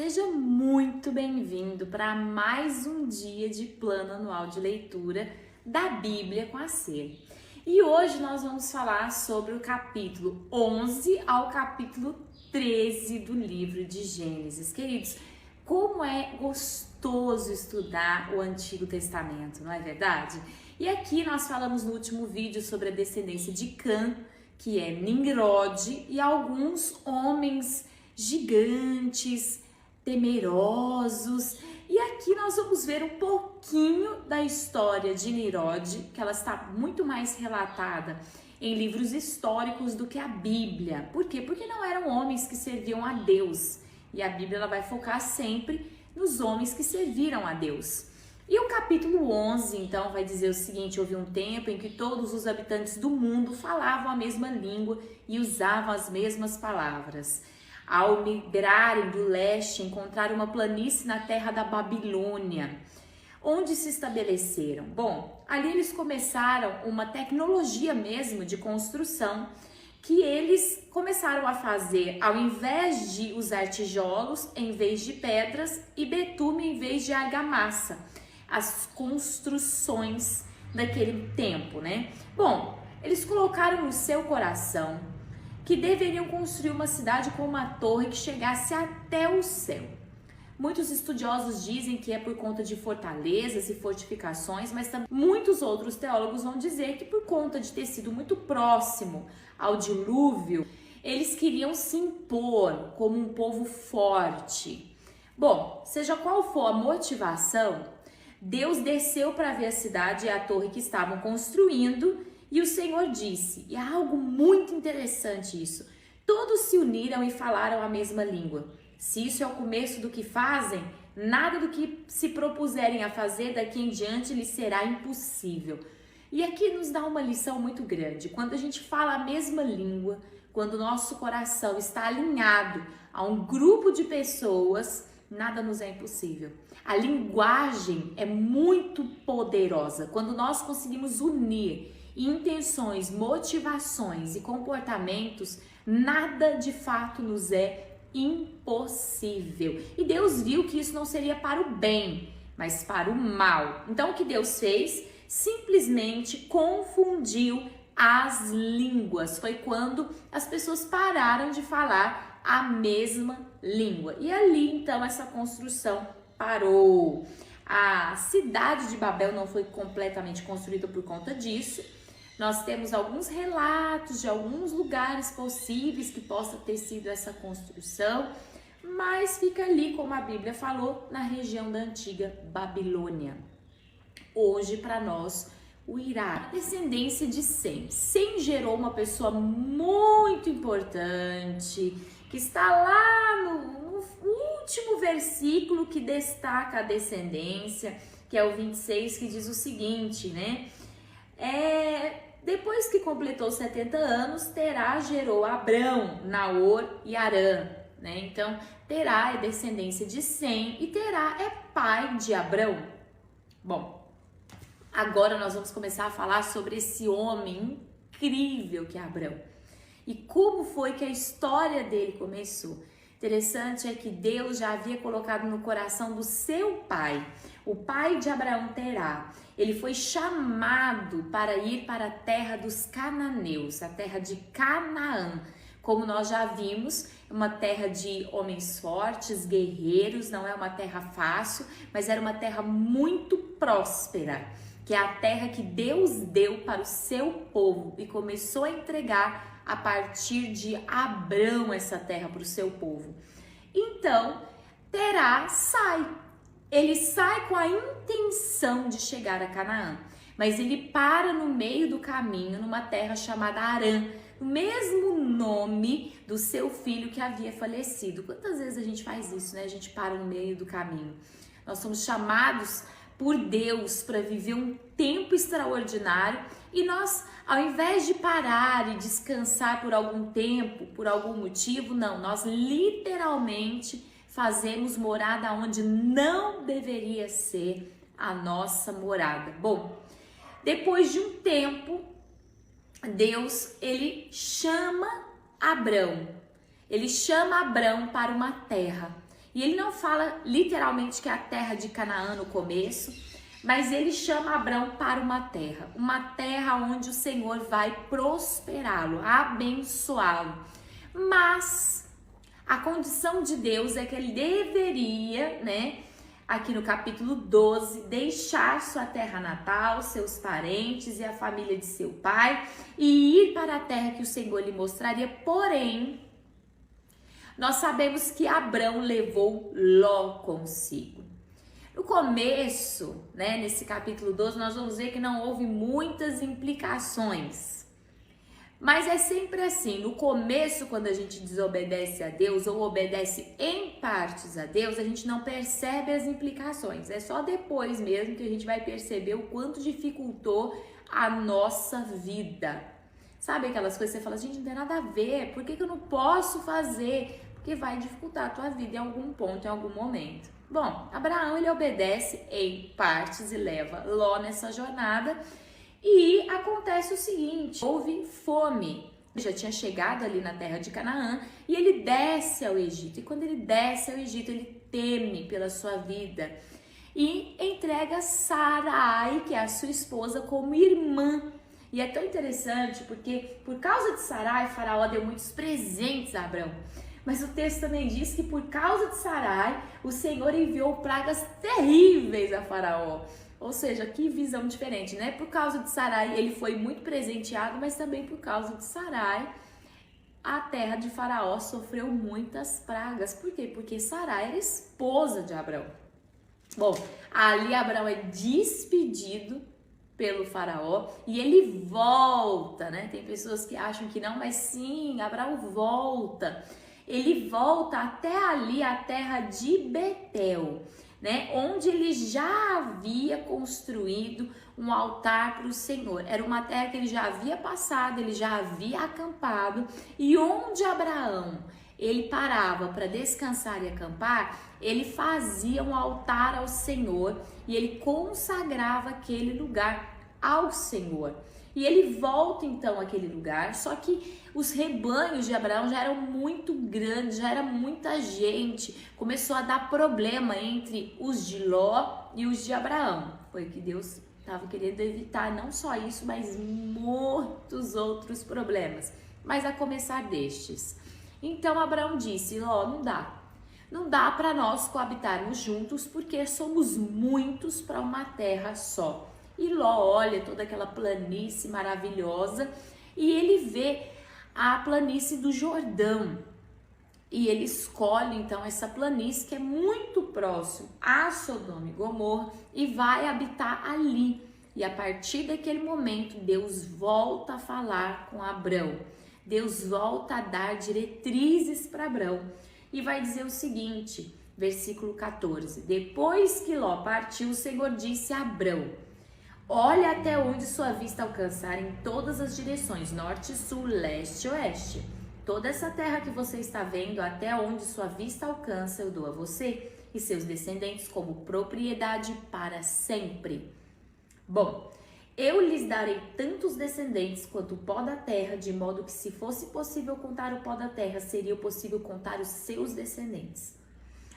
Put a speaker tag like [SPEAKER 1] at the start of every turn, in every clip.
[SPEAKER 1] seja muito bem-vindo para mais um dia de plano anual de leitura da Bíblia com a C. E hoje nós vamos falar sobre o capítulo 11 ao capítulo 13 do livro de Gênesis. Queridos, como é gostoso estudar o Antigo Testamento, não é verdade? E aqui nós falamos no último vídeo sobre a descendência de Cã, que é Nimrod, e alguns homens gigantes, temerosos. E aqui nós vamos ver um pouquinho da história de Nimrod, que ela está muito mais relatada em livros históricos do que a Bíblia. Por quê? Porque não eram homens que serviam a Deus. E a Bíblia ela vai focar sempre nos homens que serviram a Deus. E o capítulo 11, então, vai dizer o seguinte: houve um tempo em que todos os habitantes do mundo falavam a mesma língua e usavam as mesmas palavras. Ao migrarem do leste, encontraram uma planície na terra da Babilônia, onde se estabeleceram. Bom, ali eles começaram uma tecnologia mesmo de construção, que eles começaram a fazer, ao invés de usar tijolos, em vez de pedras, e betume em vez de argamassa, as construções daquele tempo, né? Bom, eles colocaram no seu coração que deveriam construir uma cidade com uma torre que chegasse até o céu. Muitos estudiosos dizem que é por conta de fortalezas e fortificações, mas também muitos outros teólogos vão dizer que por conta de ter sido muito próximo ao dilúvio, eles queriam se impor como um povo forte. Bom, seja qual for a motivação, Deus desceu para ver a cidade e a torre que estavam construindo, e o Senhor disse, e é algo muito interessante isso: todos se uniram e falaram a mesma língua. Se isso é o começo do que fazem, nada do que se propuserem a fazer daqui em diante lhes será impossível. E aqui nos dá uma lição muito grande. Quando a gente fala a mesma língua, quando o nosso coração está alinhado a um grupo de pessoas, nada nos é impossível. A linguagem é muito poderosa. Quando nós conseguimos unir intenções, motivações e comportamentos, nada de fato nos é impossível. E Deus viu que isso não seria para o bem, mas para o mal. Então o que Deus fez? Simplesmente confundiu as línguas. Foi quando as pessoas pararam de falar a mesma língua. E ali então essa construção parou. A cidade de Babel não foi completamente construída por conta disso. Nós temos alguns relatos de alguns lugares possíveis que possa ter sido essa construção, mas fica ali, como a Bíblia falou, na região da antiga Babilônia. Hoje, para nós, o Iraque, a descendência de Sem. Sem gerou uma pessoa muito importante, que está lá no último versículo que destaca a descendência, que é o 26, que diz o seguinte, né? Depois que completou 70 anos, Terá gerou Abrão, Naor e Harã, né? Então, Terá é descendência de Sem e Terá é pai de Abrão. Bom, agora nós vamos começar a falar sobre esse homem incrível que é Abrão. E como foi que a história dele começou? Interessante é que Deus já havia colocado no coração do seu pai, o pai de Abraão, Terá. Ele foi chamado para ir para a terra dos cananeus, a terra de Canaã. Como nós já vimos, uma terra de homens fortes, guerreiros, não é uma terra fácil, mas era uma terra muito próspera, que é a terra que Deus deu para o seu povo e começou a entregar a partir de Abrão essa terra para o seu povo. Então, Terá sai. Ele sai com a intenção de chegar a Canaã, mas ele para no meio do caminho numa terra chamada Harã, o mesmo nome do seu filho que havia falecido. Quantas vezes a gente faz isso, né? A gente para no meio do caminho. Nós somos chamados por Deus para viver um tempo extraordinário e nós, ao invés de parar e descansar por algum tempo, por algum motivo, não, nós literalmente fazemos morada onde não deveria ser a nossa morada. Bom, depois de um tempo, Deus, ele chama Abrão para uma terra. E ele não fala literalmente que é a terra de Canaã no começo, mas ele chama Abrão para uma terra onde o Senhor vai prosperá-lo, abençoá-lo. Mas a condição de Deus é que ele deveria, aqui no capítulo 12, deixar sua terra natal, seus parentes e a família de seu pai e ir para a terra que o Senhor lhe mostraria. Porém, nós sabemos que Abrão levou Ló consigo. No começo, nesse capítulo 12, nós vamos ver que não houve muitas implicações. Mas é sempre assim, no começo, quando a gente desobedece a Deus ou obedece em partes a Deus, a gente não percebe as implicações. É só depois mesmo que a gente vai perceber o quanto dificultou a nossa vida. Sabe aquelas coisas que você fala, gente, não tem nada a ver, por que eu não posso fazer? Porque vai dificultar a tua vida em algum ponto, em algum momento. Bom, Abraão, ele obedece em partes e leva Ló nessa jornada. E acontece o seguinte, houve fome. Ele já tinha chegado ali na terra de Canaã e ele desce ao Egito. E quando ele desce ao Egito, ele teme pela sua vida e entrega Sarai, que é a sua esposa, como irmã. E é tão interessante porque por causa de Sarai, Faraó deu muitos presentes a Abrão. Mas o texto também diz que por causa de Sarai, o Senhor enviou pragas terríveis a Faraó. Ou seja, que visão diferente, Por causa de Sarai, ele foi muito presenteado, mas também por causa de Sarai, a terra de Faraó sofreu muitas pragas. Por quê? Porque Sarai era esposa de Abrão. Bom, ali Abrão é despedido pelo Faraó e ele volta, Tem pessoas que acham que não, mas sim, Abrão volta. Ele volta até ali, a terra de Betel, onde ele já havia construído um altar para o Senhor. Era uma terra que ele já havia passado, ele já havia acampado, e onde Abraão ele parava para descansar e acampar, ele fazia um altar ao Senhor e ele consagrava aquele lugar ao Senhor. E ele volta então àquele lugar, só que os rebanhos de Abraão já eram muito grandes, já era muita gente. Começou a dar problema entre os de Ló e os de Abraão. Foi que Deus estava querendo evitar, não só isso, mas muitos outros problemas. Mas a começar destes. Então Abraão disse, Ló, não dá para nós coabitarmos juntos porque somos muitos para uma terra só. E Ló olha toda aquela planície maravilhosa e ele vê a planície do Jordão. E ele escolhe então essa planície que é muito próximo a Sodoma e Gomorra e vai habitar ali. E a partir daquele momento Deus volta a falar com Abrão. Deus volta a dar diretrizes para Abrão e vai dizer o seguinte, versículo 14. Depois que Ló partiu, o Senhor disse a Abrão, olha até onde sua vista alcançar em todas as direções, norte, sul, leste e oeste. Toda essa terra que você está vendo, até onde sua vista alcança, eu dou a você e seus descendentes como propriedade para sempre. Bom, eu lhes darei tantos descendentes quanto o pó da terra, de modo que se fosse possível contar o pó da terra, seria possível contar os seus descendentes.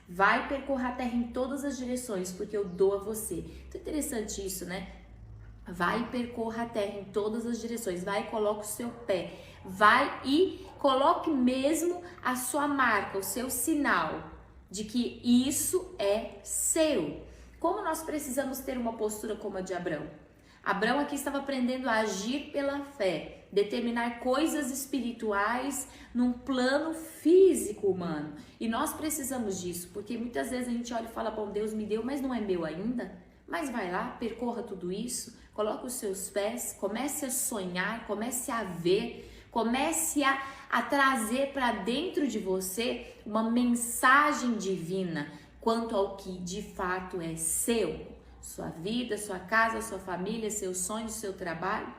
[SPEAKER 1] Vai percorrer a terra em todas as direções, porque eu dou a você. Então, interessante isso, Vai e percorra a terra em todas as direções, vai e coloque o seu pé, vai e coloque mesmo a sua marca, o seu sinal de que isso é seu. Como nós precisamos ter uma postura como a de Abrão? Abrão aqui estava aprendendo a agir pela fé, determinar coisas espirituais num plano físico humano. E nós precisamos disso, porque muitas vezes a gente olha e fala, bom, Deus me deu, mas não é meu ainda. Mas vai lá, percorra tudo isso, coloque os seus pés, comece a sonhar, comece a ver, comece a trazer para dentro de você uma mensagem divina quanto ao que de fato é seu, sua vida, sua casa, sua família, seus sonhos, seu trabalho.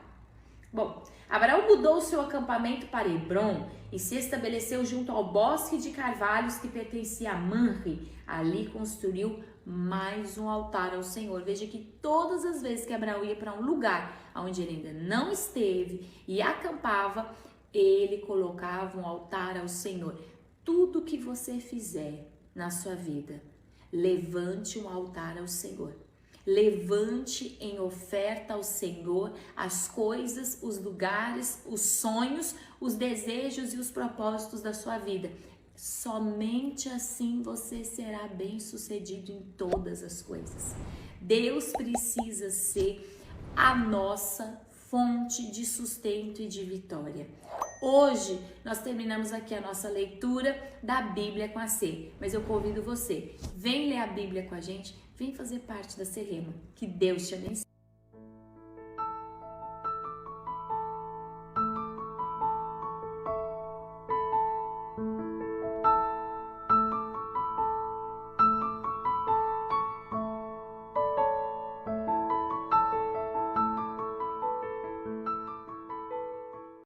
[SPEAKER 1] Bom, Abraão mudou o seu acampamento para Hebrom e se estabeleceu junto ao bosque de carvalhos que pertencia a Manre. Ali construiu mais um altar ao Senhor. Veja que todas as vezes que Abraão ia para um lugar onde ele ainda não esteve e acampava, ele colocava um altar ao Senhor. Tudo que você fizer, na sua vida. Levante um altar ao Senhor. Levante em oferta ao Senhor as coisas, os lugares, os sonhos, os desejos e os propósitos da sua vida. Somente assim você será bem-sucedido em todas as coisas. Deus precisa ser a nossa fonte de sustento e de vitória. Hoje nós terminamos aqui a nossa leitura da Bíblia com a C, mas eu convido você, vem ler a Bíblia com a gente, vem fazer parte da Serema. Que Deus te abençoe.